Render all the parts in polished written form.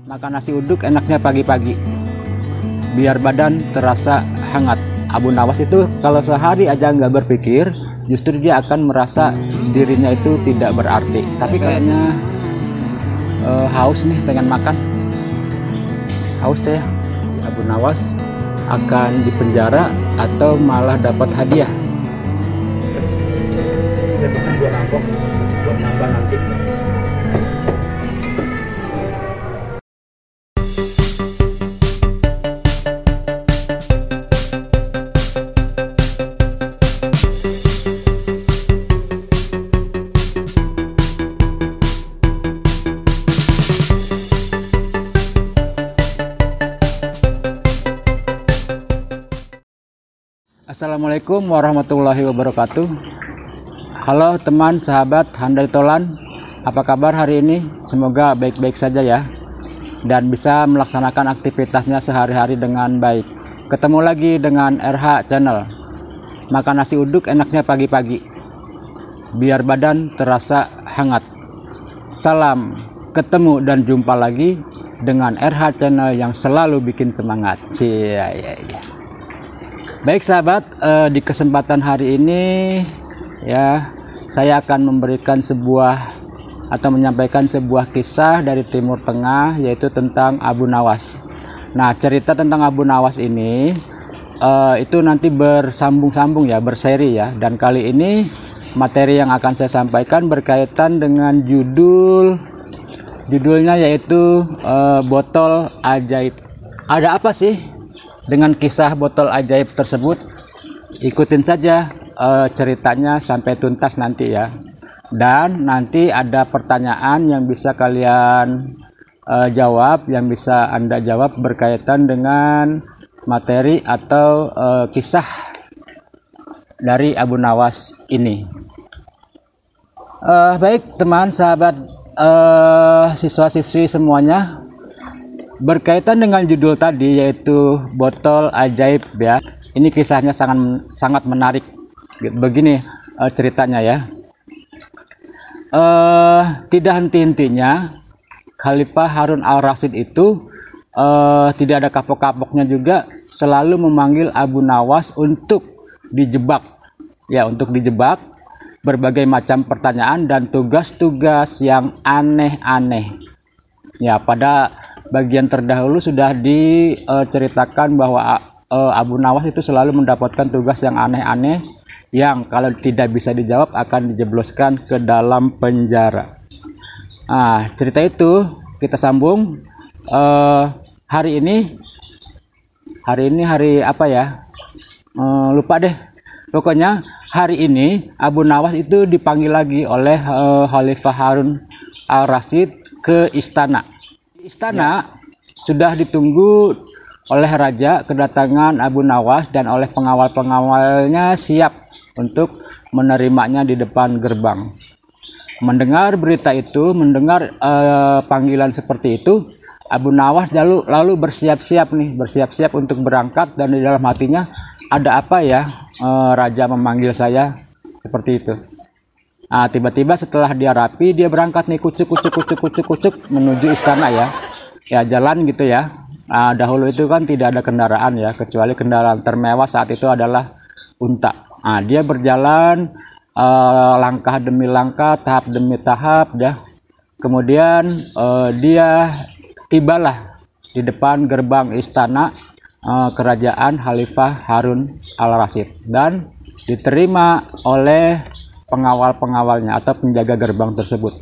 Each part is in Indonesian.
Makan nasi uduk enaknya pagi-pagi, biar badan terasa hangat. Abu Nawas itu kalau sehari aja nggak berpikir, justru dia akan merasa dirinya itu tidak berarti. Tapi kayaknya haus nih, pengen makan. Haus saya. Abu Nawas akan dipenjara atau malah dapat hadiah. Saya pesan 2 mangkok buat nambah nanti. Assalamualaikum warahmatullahi wabarakatuh. Halo teman sahabat Handai Tolan, apa kabar hari ini? Semoga baik-baik saja ya, dan bisa melaksanakan aktivitasnya sehari-hari dengan baik. Ketemu lagi dengan RH Channel. Makan nasi uduk enaknya pagi-pagi, biar badan terasa hangat. Salam, ketemu dan jumpa lagi dengan RH Channel yang selalu bikin semangat. Cia. Baik sahabat, di kesempatan hari ini ya saya akan memberikan sebuah atau menyampaikan sebuah kisah dari Timur Tengah, yaitu tentang Abu Nawas. Nah, cerita tentang Abu Nawas ini itu nanti bersambung-sambung ya, berseri ya. Dan kali ini materi yang akan saya sampaikan berkaitan dengan judulnya yaitu botol ajaib. Ada apa sih dengan kisah botol ajaib tersebut? Ikutin saja ceritanya sampai tuntas nanti ya. Dan nanti ada pertanyaan yang bisa kalian jawab, yang bisa Anda jawab berkaitan dengan materi atau kisah dari Abu Nawas ini. Baik teman sahabat siswa-siswi semuanya, berkaitan dengan judul tadi yaitu botol ajaib ya. Ini kisahnya sangat menarik. Begini ceritanya ya. Tidak henti-hentinya Khalifah Harun al-Rasyid itu tidak ada kapok-kapoknya juga selalu memanggil Abu Nawas untuk dijebak. Ya, untuk dijebak berbagai macam pertanyaan dan tugas-tugas yang aneh-aneh. Ya, pada bagian terdahulu sudah diceritakan bahwa Abu Nawas itu selalu mendapatkan tugas yang aneh-aneh yang kalau tidak bisa dijawab akan dijebloskan ke dalam penjara. Nah, cerita itu kita sambung. Hari ini hari apa ya? Lupa deh. Pokoknya hari ini Abu Nawas itu dipanggil lagi oleh Khalifah Harun al-Rasyid ke istana. Di istana sudah ditunggu oleh raja kedatangan Abu Nawas, dan oleh pengawal-pengawalnya siap untuk menerimanya di depan gerbang. Mendengar berita itu, mendengar panggilan seperti itu, Abu Nawas lalu bersiap-siap untuk berangkat, dan di dalam hatinya, ada apa ya, raja memanggil saya seperti itu. Nah, tiba-tiba setelah dia rapi, dia berangkat nih kucuk menuju istana ya. Ya, jalan gitu ya. Nah, dahulu itu kan tidak ada kendaraan ya, kecuali kendaraan termewah saat itu adalah unta. Nah, dia berjalan langkah demi langkah, tahap demi tahap ya. Kemudian dia tibalah di depan gerbang istana kerajaan Khalifah Harun al-Rasyid, dan diterima oleh pengawal-pengawalnya atau penjaga gerbang tersebut.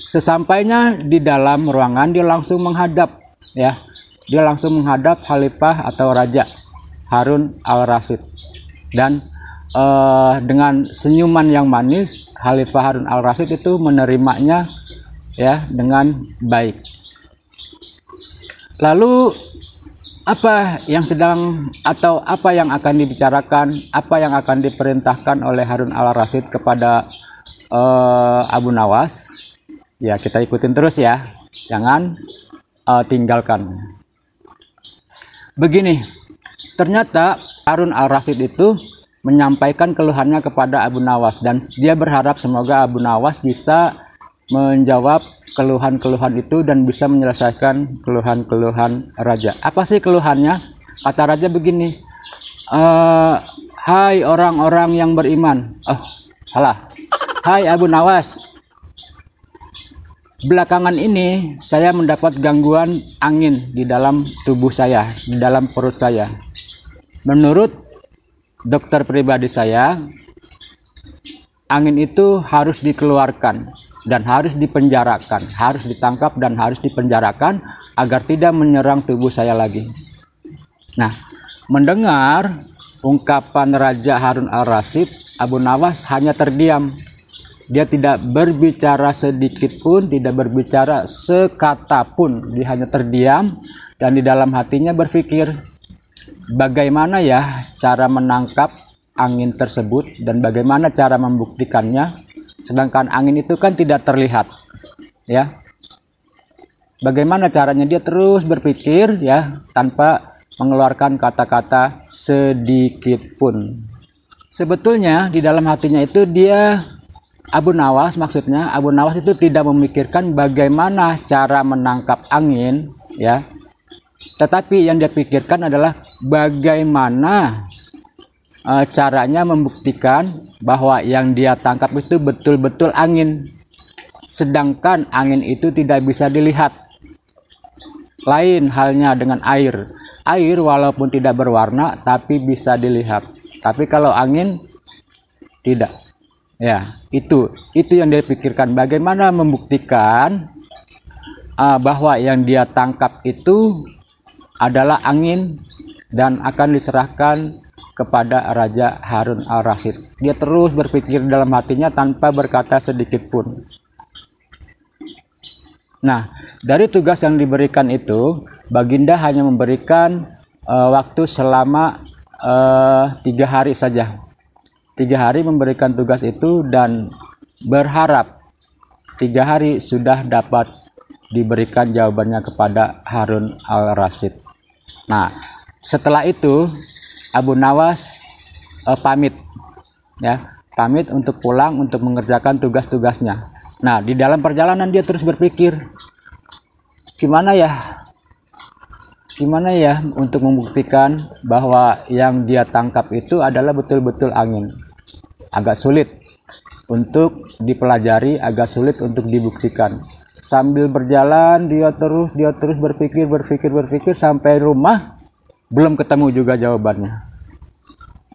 Sesampainya di dalam ruangan, dia langsung menghadap ya. Dia langsung menghadap Khalifah atau Raja Harun al-Rasyid, dan dengan senyuman yang manis Khalifah Harun al-Rasyid itu menerimanya ya dengan baik. Lalu apa yang sedang atau apa yang akan dibicarakan, apa yang akan diperintahkan oleh Harun al-Rasyid kepada Abu Nawas? Ya, kita ikutin terus ya, jangan tinggalkan. Begini, ternyata Harun al-Rasyid itu menyampaikan keluhannya kepada Abu Nawas, dan dia berharap semoga Abu Nawas bisa menjawab keluhan-keluhan itu dan bisa menyelesaikan keluhan-keluhan raja. Apa sih keluhannya? Kata raja begini, hai orang-orang yang beriman. Oh, salah. Hai Abu Nawas, belakangan ini saya mendapat gangguan angin di dalam tubuh saya, di dalam perut saya. Menurut dokter pribadi saya, angin itu harus dikeluarkan dan harus dipenjarakan, harus ditangkap dan harus dipenjarakan agar tidak menyerang tubuh saya lagi. Nah, mendengar ungkapan Raja Harun al-Rasyid, Abu Nawas hanya terdiam. Dia tidak berbicara sedikit pun, tidak berbicara sekata pun. Dia hanya terdiam dan di dalam hatinya berpikir, bagaimana ya cara menangkap angin tersebut dan bagaimana cara membuktikannya, sedangkan angin itu kan tidak terlihat, ya. Bagaimana caranya? Dia terus berpikir, ya, tanpa mengeluarkan kata-kata sedikit pun. Sebetulnya di dalam hatinya itu Abu Nawas itu tidak memikirkan bagaimana cara menangkap angin, ya. Tetapi yang dia pikirkan adalah bagaimana caranya membuktikan bahwa yang dia tangkap itu betul-betul angin. Sedangkan angin itu tidak bisa dilihat. Lain halnya dengan air. Air walaupun tidak berwarna tapi bisa dilihat. Tapi kalau angin tidak. Ya, itu yang dia pikirkan, bagaimana membuktikan bahwa yang dia tangkap itu adalah angin dan akan diserahkan kepada Raja Harun al-Rasyid. Dia terus berpikir dalam hatinya tanpa berkata sedikit pun. Nah, dari tugas yang diberikan itu, Baginda hanya memberikan waktu selama 3 hari saja. 3 hari memberikan tugas itu dan berharap 3 hari sudah dapat diberikan jawabannya kepada Harun al-Rasyid. Nah, setelah itu Abu Nawas pamit, ya, pamit untuk pulang untuk mengerjakan tugas-tugasnya. Nah, di dalam perjalanan dia terus berpikir, gimana ya untuk membuktikan bahwa yang dia tangkap itu adalah betul-betul angin. Agak sulit untuk dipelajari, agak sulit untuk dibuktikan. Sambil berjalan dia terus berpikir sampai rumah belum ketemu juga jawabannya.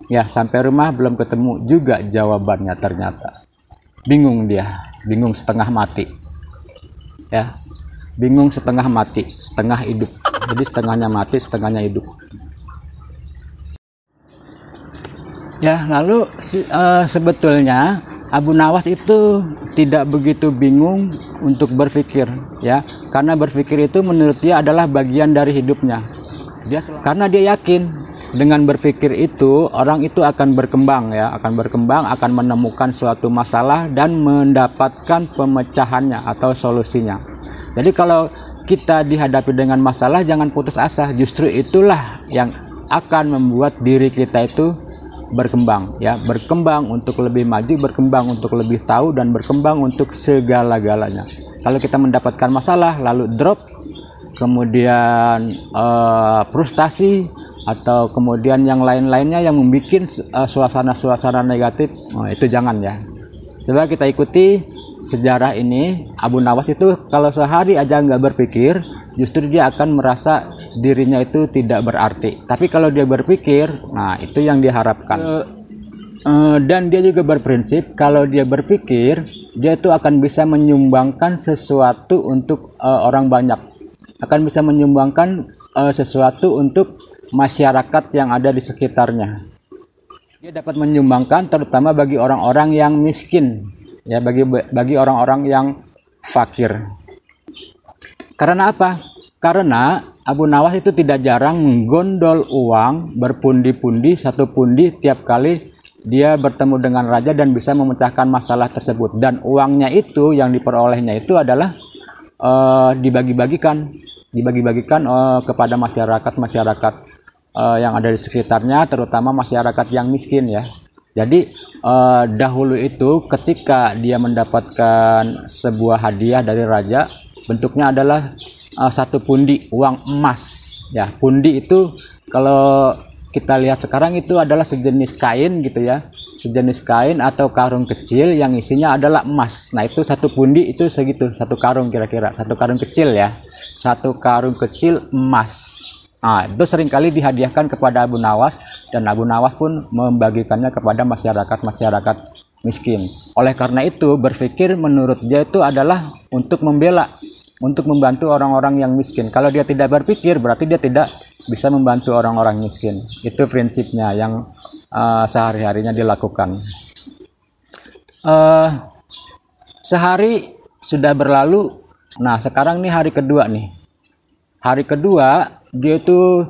Ya, sampai rumah belum ketemu juga jawabannya ternyata. Bingung dia, bingung setengah mati. Ya, bingung setengah mati, setengah hidup. Jadi setengahnya mati, setengahnya hidup. Ya, lalu sebetulnya Abu Nawas itu tidak begitu bingung untuk berpikir, ya, karena berpikir itu menurut dia adalah bagian dari hidupnya. Karena dia yakin dengan berpikir itu orang itu akan berkembang, ya, akan menemukan suatu masalah dan mendapatkan pemecahannya atau solusinya. Jadi kalau kita dihadapi dengan masalah, jangan putus asa. Justru itulah yang akan membuat diri kita itu berkembang, ya, berkembang untuk lebih maju, berkembang untuk lebih tahu, dan berkembang untuk segala-galanya. Kalau kita mendapatkan masalah lalu drop, kemudian frustasi, atau kemudian yang lain-lainnya yang membuat suasana-suasana negatif, itu jangan, ya. Coba kita ikuti sejarah ini. Abu Nawas itu kalau sehari aja nggak berpikir, justru dia akan merasa dirinya itu tidak berarti. Tapi kalau dia berpikir, nah itu yang diharapkan. Dan dia juga berprinsip kalau dia berpikir, dia itu akan bisa menyumbangkan sesuatu untuk orang banyak, akan bisa menyumbangkan sesuatu untuk masyarakat yang ada di sekitarnya. Dia dapat menyumbangkan terutama bagi orang-orang yang miskin, ya, bagi orang-orang yang fakir. Karena apa? Karena Abu Nawas itu tidak jarang menggondol uang berpundi-pundi, 1 pundi tiap kali dia bertemu dengan raja dan bisa memecahkan masalah tersebut. Dan uangnya itu yang diperolehnya itu adalah dibagi-bagikan kepada masyarakat yang ada di sekitarnya, terutama masyarakat yang miskin, ya. Jadi dahulu itu ketika dia mendapatkan sebuah hadiah dari raja, bentuknya adalah satu pundi uang emas. Ya, pundi itu kalau kita lihat sekarang itu adalah sejenis kain gitu ya, sejenis kain atau karung kecil yang isinya adalah emas. Nah, itu satu pundi itu segitu, satu karung kira-kira, satu karung kecil ya, satu karung kecil emas. Nah, itu seringkali dihadiahkan kepada Abu Nawas, dan Abu Nawas pun membagikannya kepada masyarakat miskin. Oleh karena itu, berpikir menurut dia itu adalah untuk membela, untuk membantu orang-orang yang miskin. Kalau dia tidak berpikir, berarti dia tidak bisa membantu orang-orang miskin. Itu prinsipnya yang sehari-harinya dilakukan. Sehari sudah berlalu. Nah, sekarang nih hari kedua nih. Hari kedua dia itu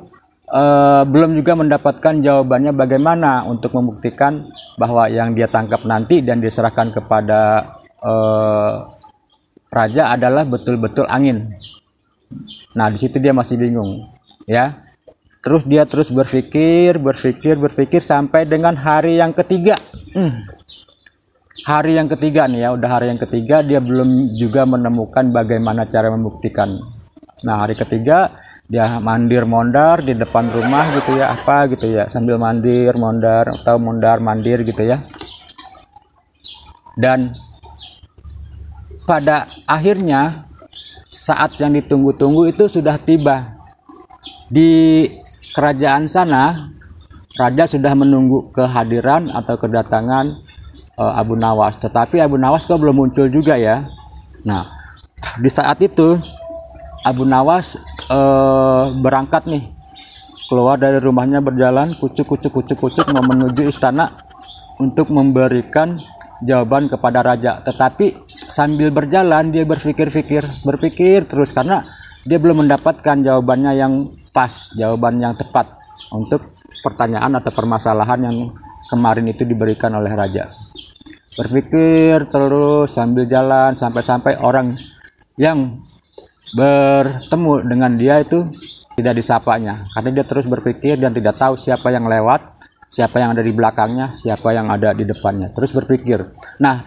belum juga mendapatkan jawabannya bagaimana untuk membuktikan bahwa yang dia tangkap nanti dan diserahkan kepada raja adalah betul-betul angin. Nah, di situ dia masih bingung, ya. Terus dia terus berpikir sampai dengan hari yang ketiga. Hari yang ketiga nih ya, udah hari yang ketiga dia belum juga menemukan bagaimana cara membuktikan. Nah, hari ketiga dia mandir-mondar di depan rumah gitu ya, apa gitu ya, sambil mandir-mondar atau mondar-mandir gitu ya. Dan pada akhirnya saat yang ditunggu-tunggu itu sudah tiba. Di kerajaan sana, raja sudah menunggu kehadiran atau kedatangan Abu Nawas, tetapi Abu Nawas kok belum muncul juga ya. Nah, di saat itu Abu Nawas berangkat nih, keluar dari rumahnya, berjalan kucuk mau menuju istana untuk memberikan jawaban kepada raja. Tetapi sambil berjalan dia berpikir terus, karena dia belum mendapatkan jawabannya yang pas, jawaban yang tepat untuk pertanyaan atau permasalahan yang kemarin itu diberikan oleh raja. Berpikir terus sambil jalan sampai orang yang bertemu dengan dia itu tidak disapanya, karena dia terus berpikir dan tidak tahu siapa yang lewat, siapa yang ada di belakangnya, siapa yang ada di depannya. Terus berpikir. Nah,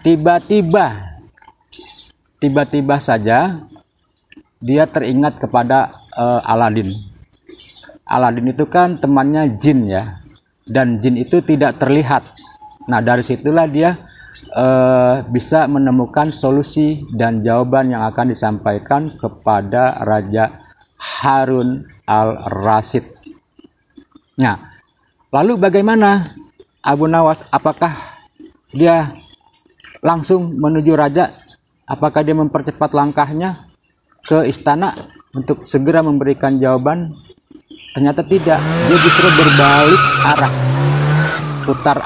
tiba-tiba saja dia teringat kepada Aladin. Aladin itu kan temannya jin ya, dan jin itu tidak terlihat. Nah, dari situlah dia bisa menemukan solusi dan jawaban yang akan disampaikan kepada Raja Harun al-Rasyid. Nah, lalu bagaimana Abu Nawas? Apakah dia langsung menuju raja? Apakah dia mempercepat langkahnya ke istana untuk segera memberikan jawaban? Ternyata tidak. Dia justru berbalik arah, putar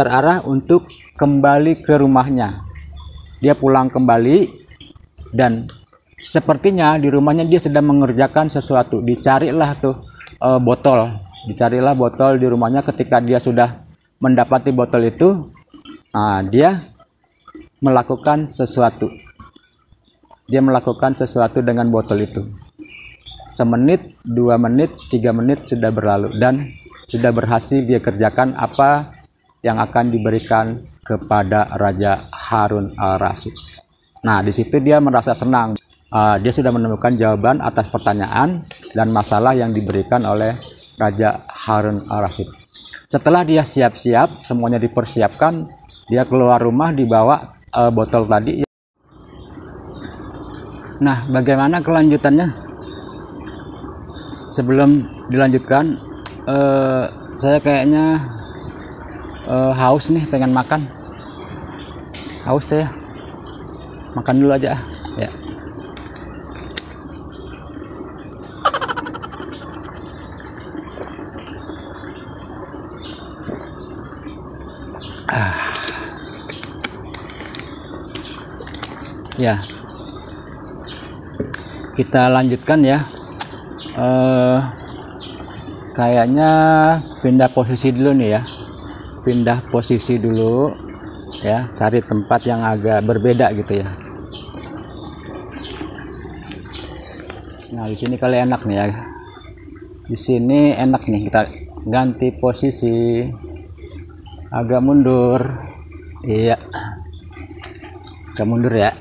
arah untuk kembali ke rumahnya. Dia pulang kembali, dan sepertinya di rumahnya dia sedang mengerjakan sesuatu. Dicarilah botol di rumahnya. Ketika dia sudah mendapati botol itu, dia melakukan sesuatu. Dia melakukan sesuatu dengan botol itu. Semenit, 2 menit, 3 menit sudah berlalu, dan sudah berhasil dia kerjakan apa yang akan diberikan kepada Raja Harun al-Rasyid. Nah, di situ dia merasa senang. Dia sudah menemukan jawaban atas pertanyaan dan masalah yang diberikan oleh Raja Harun al-Rasyid. Setelah dia siap-siap, semuanya dipersiapkan, dia keluar rumah dibawa botol tadi. Nah, bagaimana kelanjutannya? Sebelum dilanjutkan, saya kayaknya haus nih, pengen makan. Haus saya. Makan dulu aja ya. Ya. Kita lanjutkan ya. Kayaknya pindah posisi dulu nih ya. Pindah posisi dulu ya, cari tempat yang agak berbeda gitu ya. Nah, di sini kali enak nih ya. Di sini enak nih, kita ganti posisi. agak mundur. Iya, agak mundur ya.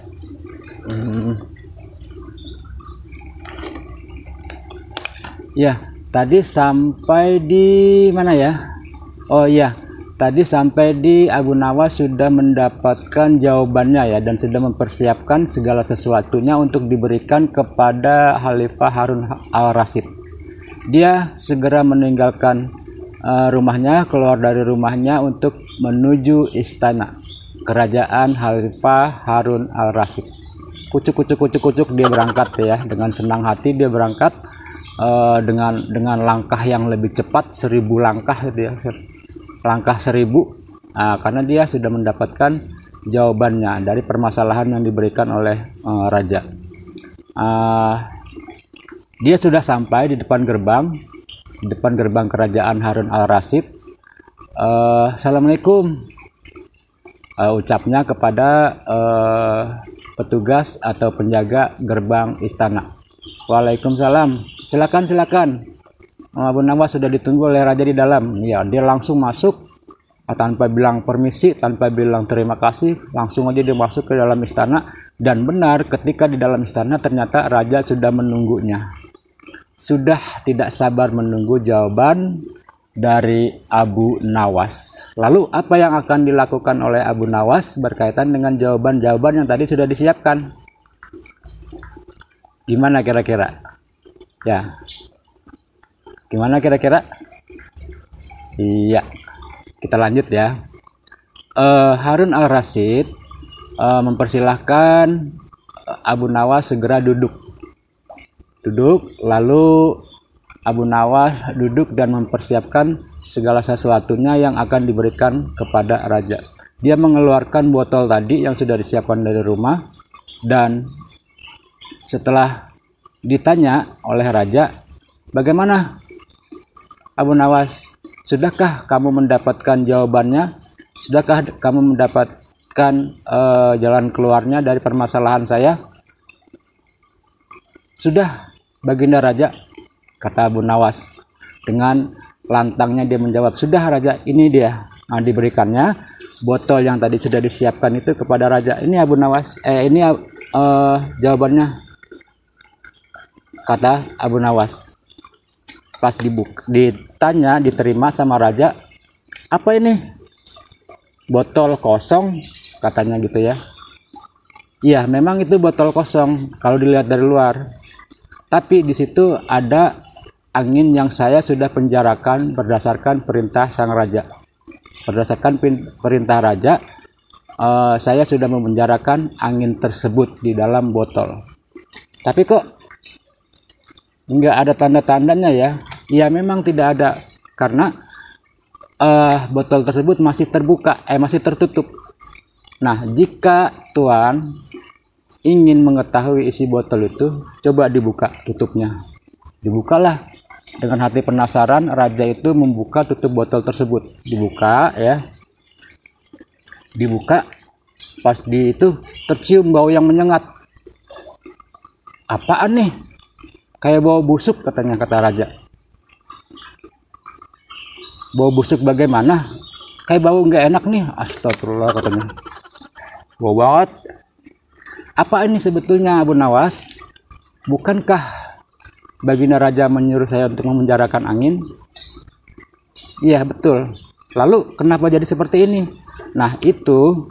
Ya, tadi sampai di mana ya? Oh iya, tadi sampai di Abu Nawas sudah mendapatkan jawabannya ya, dan sudah mempersiapkan segala sesuatunya untuk diberikan kepada Khalifah Harun al-Rasyid. Dia segera meninggalkan rumahnya, keluar dari rumahnya untuk menuju istana kerajaan Khalifah Harun al-Rasyid. Kucuk dia berangkat ya, dengan senang hati dia berangkat. Dengan langkah yang lebih cepat, 1000 langkah gitu ya, langkah 1000, karena dia sudah mendapatkan jawabannya dari permasalahan yang diberikan oleh raja. Dia sudah sampai di depan gerbang kerajaan Harun al-Rasyid. Assalamualaikum, ucapnya kepada petugas atau penjaga gerbang istana. Waalaikumsalam. Silakan. Abu Nawas sudah ditunggu oleh raja di dalam. Ya, dia langsung masuk tanpa bilang permisi, tanpa bilang terima kasih, langsung aja dia masuk ke dalam istana. Dan benar, ketika di dalam istana ternyata raja sudah menunggunya. Sudah tidak sabar menunggu jawaban dari Abu Nawas. Lalu apa yang akan dilakukan oleh Abu Nawas berkaitan dengan jawaban-jawaban yang tadi sudah disiapkan? Gimana kira-kira? Ya, gimana kira-kira? Iya, kita lanjut ya. Harun al-Rasyid mempersilahkan Abu Nawas segera duduk. Lalu Abu Nawas duduk dan mempersiapkan segala sesuatunya yang akan diberikan kepada raja. Dia mengeluarkan botol tadi yang sudah disiapkan dari rumah, dan setelah ditanya oleh raja, bagaimana Abu Nawas? Sudahkah kamu mendapatkan jawabannya? Sudahkah kamu mendapatkan jalan keluarnya dari permasalahan saya? Sudah, Baginda Raja, kata Abu Nawas. Dengan lantangnya dia menjawab, sudah Raja, ini dia. Nah, diberikannya botol yang tadi sudah disiapkan itu kepada raja. Ini Abu Nawas, ini jawabannya, kata Abu Nawas. Pas ditanya, diterima sama raja, apa ini? Botol kosong, katanya gitu ya. Iya, memang itu botol kosong kalau dilihat dari luar. Tapi di situ ada angin yang saya sudah penjarakan berdasarkan perintah sang raja. Berdasarkan perintah raja, saya sudah memenjarakan angin tersebut di dalam botol. Tapi kok nggak ada tanda-tandanya ya? Ya memang tidak ada, karena botol tersebut masih masih tertutup. Nah, jika Tuan ingin mengetahui isi botol itu, coba dibuka tutupnya. Dibukalah. Dengan hati penasaran, raja itu membuka tutup botol tersebut. Dibuka ya. Dibuka. Pas itu tercium bau yang menyengat. Apaan nih? Kayak bau busuk, katanya, kata raja. Bau busuk bagaimana? Kayak bau nggak enak nih. Astagfirullah, katanya. Bau banget. Apa ini sebetulnya, Abu Nawas? Bukankah Baginda Raja menyuruh saya untuk memenjarakan angin? Iya, betul. Lalu kenapa jadi seperti ini? Nah, itu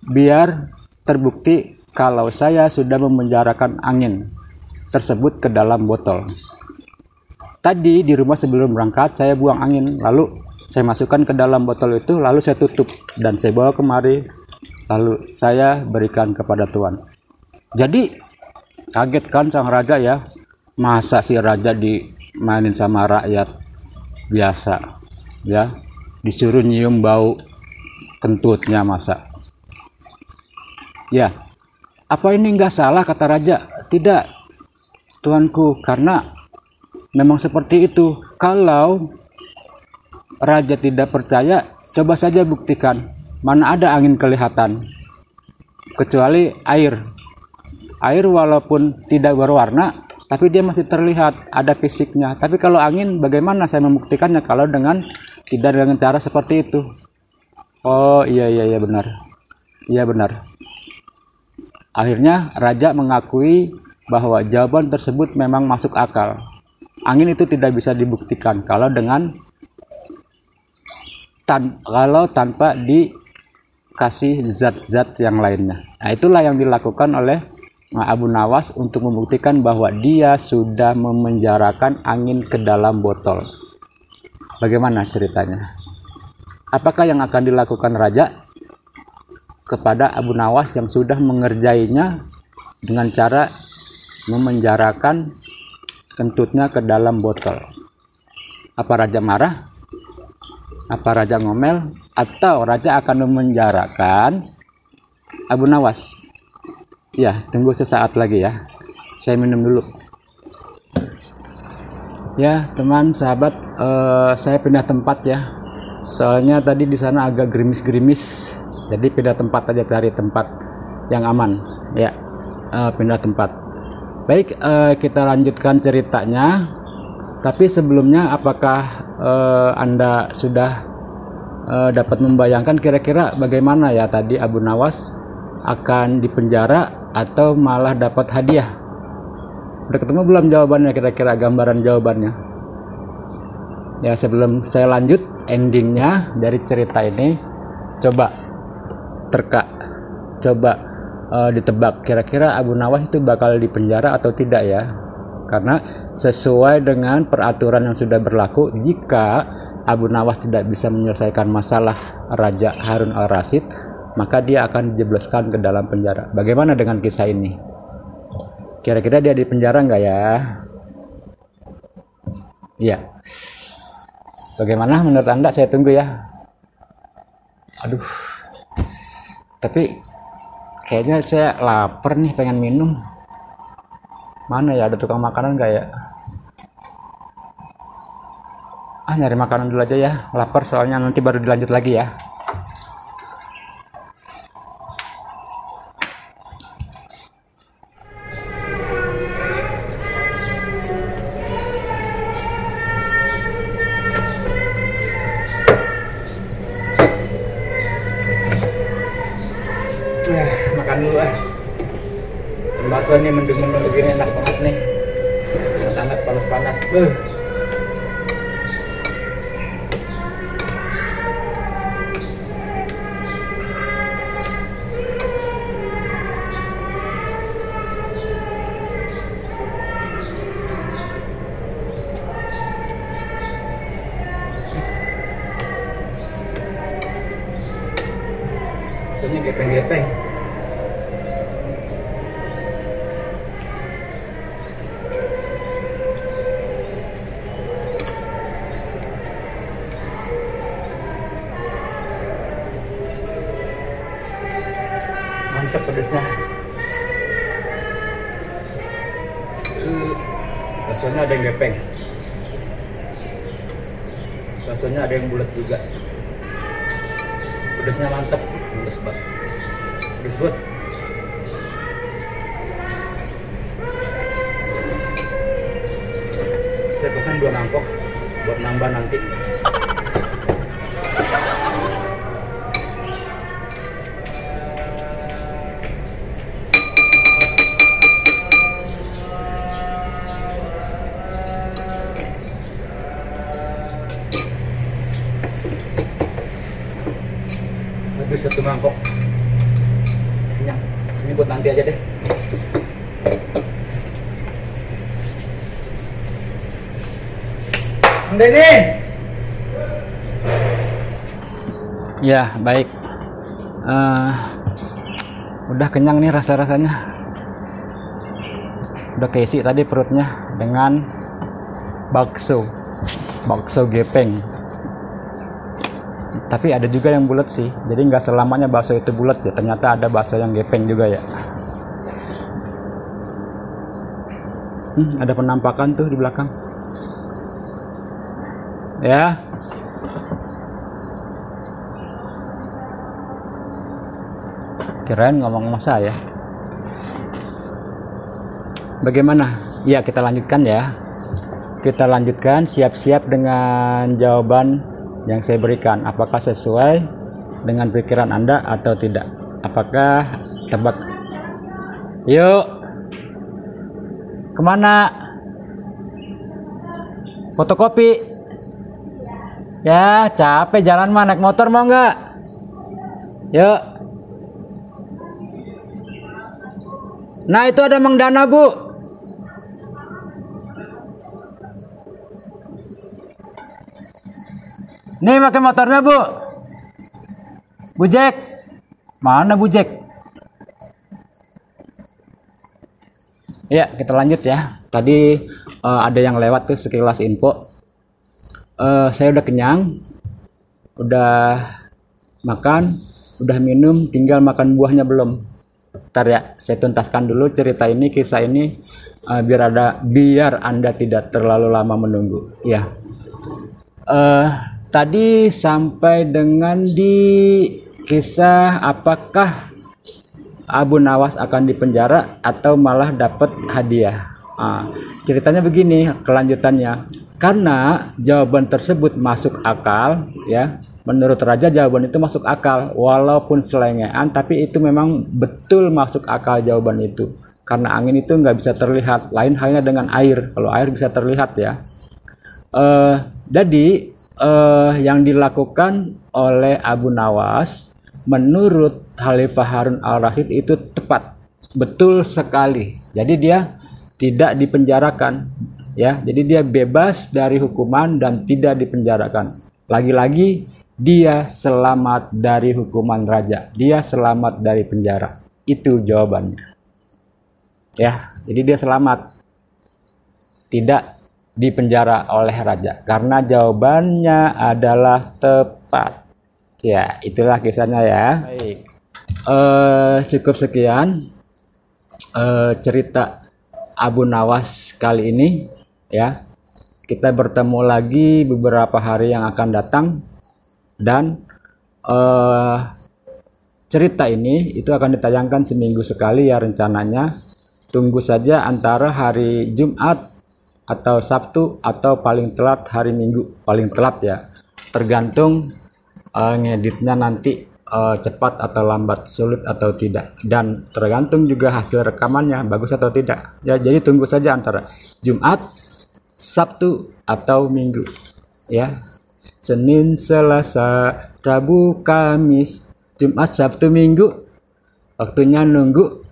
biar terbukti kalau saya sudah memenjarakan angin tersebut ke dalam botol. Tadi di rumah sebelum berangkat saya buang angin, lalu saya masukkan ke dalam botol itu, lalu saya tutup dan saya bawa kemari, lalu saya berikan kepada Tuan. Jadi kaget kan sang raja ya, masa si raja dimainin sama rakyat biasa ya, disuruh nyium bau kentutnya, masa ya. Apa ini nggak salah, kata raja. Tidak, Tuanku, karena memang seperti itu. Kalau raja tidak percaya, coba saja buktikan. Mana ada angin kelihatan, kecuali air. Air walaupun tidak berwarna, tapi dia masih terlihat, ada fisiknya. Tapi kalau angin, bagaimana saya membuktikannya kalau tidak dengan cara seperti itu? Oh iya iya iya benar. Iya benar. Akhirnya raja mengakui bahwa jawaban tersebut memang masuk akal. Angin itu tidak bisa dibuktikan kalau tanpa dikasih zat-zat yang lainnya. Nah, itulah yang dilakukan oleh Abu Nawas untuk membuktikan bahwa dia sudah memenjarakan angin ke dalam botol. Bagaimana ceritanya? Apakah yang akan dilakukan raja kepada Abu Nawas yang sudah mengerjainya dengan cara memenjarakan kentutnya ke dalam botol? Apa raja marah? Apa raja ngomel? Atau raja akan memenjarakan Abu Nawas? Ya, tunggu sesaat lagi ya. Saya minum dulu. Ya, teman sahabat, saya pindah tempat ya. Soalnya tadi di sana agak gerimis-gerimis. Jadi pindah tempat aja, cari tempat yang aman. Ya, pindah tempat. Baik, kita lanjutkan ceritanya. Tapi sebelumnya, apakah Anda sudah dapat membayangkan kira-kira bagaimana ya tadi Abu Nawas akan dipenjara atau malah dapat hadiah? Udah ketemu belum jawabannya, kira-kira gambaran jawabannya? Ya, sebelum saya lanjut endingnya dari cerita ini, coba ditebak kira-kira Abu Nawas itu bakal dipenjara atau tidak ya? Karena sesuai dengan peraturan yang sudah berlaku, jika Abu Nawas tidak bisa menyelesaikan masalah Raja Harun al-Rasyid, maka dia akan dijebloskan ke dalam penjara. Bagaimana dengan kisah ini? Kira-kira dia di penjara nggak ya? Iya. Bagaimana menurut Anda? Saya tunggu ya. Aduh. Tapi kayaknya saya lapar nih, pengen minum. Mana ya, ada tukang makanan nggak ya? Nyari makanan dulu aja ya. Lapar soalnya, nanti baru dilanjut lagi ya. Makan dulu bakso nih, mendung-mendung begini enak banget nih, hangat-hangat, panas-panas. Baksonya gepeng-gepeng. Mantap pedasnya. Baksonya ada yang gepeng, baksonya ada yang bulat juga. Pedasnya mantap, pedas banget, pedas banget. Saya pesan 2 mangkok buat nambah nanti. Habis 1 mangkok, kenyang. Ini buat nanti aja deh. Deni. Ya baik, udah kenyang nih rasa-rasanya. Udah keisi tadi perutnya dengan bakso gepeng. Tapi ada juga yang bulat sih, jadi nggak selamanya bakso itu bulat ya, ternyata ada bakso yang gepeng juga ya. Ada penampakan tuh di belakang ya. Kirain ngomong sama saya. Bagaimana? Ya, kita lanjutkan ya. Kita lanjutkan, siap-siap dengan jawaban yang saya berikan. Apakah sesuai dengan pikiran Anda atau tidak? Apakah tebak? Yuk, kemana? Fotokopi? Ya, capek jalan mah, naik motor mau nggak? Yuk. Nah, itu ada Mang Dana, Bu. Nih pakai motornya, Bu. Bu Jack. Mana Bu Jack? Ya, kita lanjut ya. Tadi ada yang lewat tuh sekilas info. Saya udah kenyang, udah makan, udah minum, tinggal makan buahnya belum. Bentar ya, saya tuntaskan dulu cerita ini, kisah ini, biar Anda tidak terlalu lama menunggu. Ya, tadi sampai dengan di kisah apakah Abu Nawas akan dipenjara atau malah dapat hadiah. Ceritanya begini kelanjutannya. Karena jawaban tersebut masuk akal, ya, menurut Raja jawaban itu masuk akal, walaupun selengean, tapi itu memang betul masuk akal jawaban itu. Karena angin itu nggak bisa terlihat, lain halnya dengan air. Kalau air bisa terlihat ya. Jadi yang dilakukan oleh Abu Nawas menurut Khalifah Harun al-Rasyid itu tepat, betul sekali. Jadi dia tidak dipenjarakan, ya. Jadi dia bebas dari hukuman dan tidak dipenjarakan. Lagi-lagi dia selamat dari hukuman raja, dia selamat dari penjara. Itu jawabannya, ya. Jadi dia selamat, tidak dipenjara oleh raja karena jawabannya adalah tepat. Ya, itulah kisahnya ya. Baik. Cukup sekian cerita Abu Nawas kali ini ya. Kita bertemu lagi beberapa hari yang akan datang, dan cerita ini itu akan ditayangkan seminggu sekali ya rencananya. Tunggu saja antara hari Jumat atau Sabtu atau paling telat hari Minggu, paling telat ya, tergantung ngeditnya nanti cepat atau lambat, sulit atau tidak, dan tergantung juga hasil rekamannya bagus atau tidak ya. Jadi tunggu saja antara Jumat, Sabtu atau Minggu ya. Senin, Selasa, Rabu, Kamis, Jumat, Sabtu, Minggu, waktunya nunggu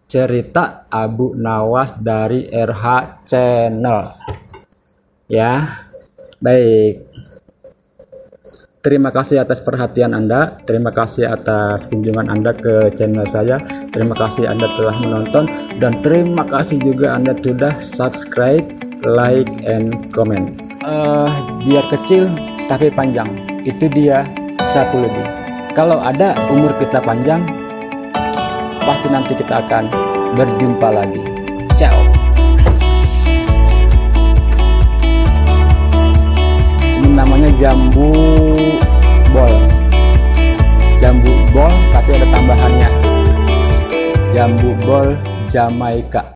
cerita Abu Nawas dari RH Channel ya. Baik, terima kasih atas perhatian Anda, terima kasih atas kunjungan Anda ke channel saya, terima kasih Anda telah menonton, dan terima kasih juga Anda sudah subscribe, like, and comment. Biar kecil tapi panjang, itu dia sapu lebih. Kalau ada umur kita panjang, pasti nanti kita akan berjumpa lagi. Ciao. Ini namanya jambu bol. Jambu bol tapi ada tambahannya. Jambu bol Jamaika.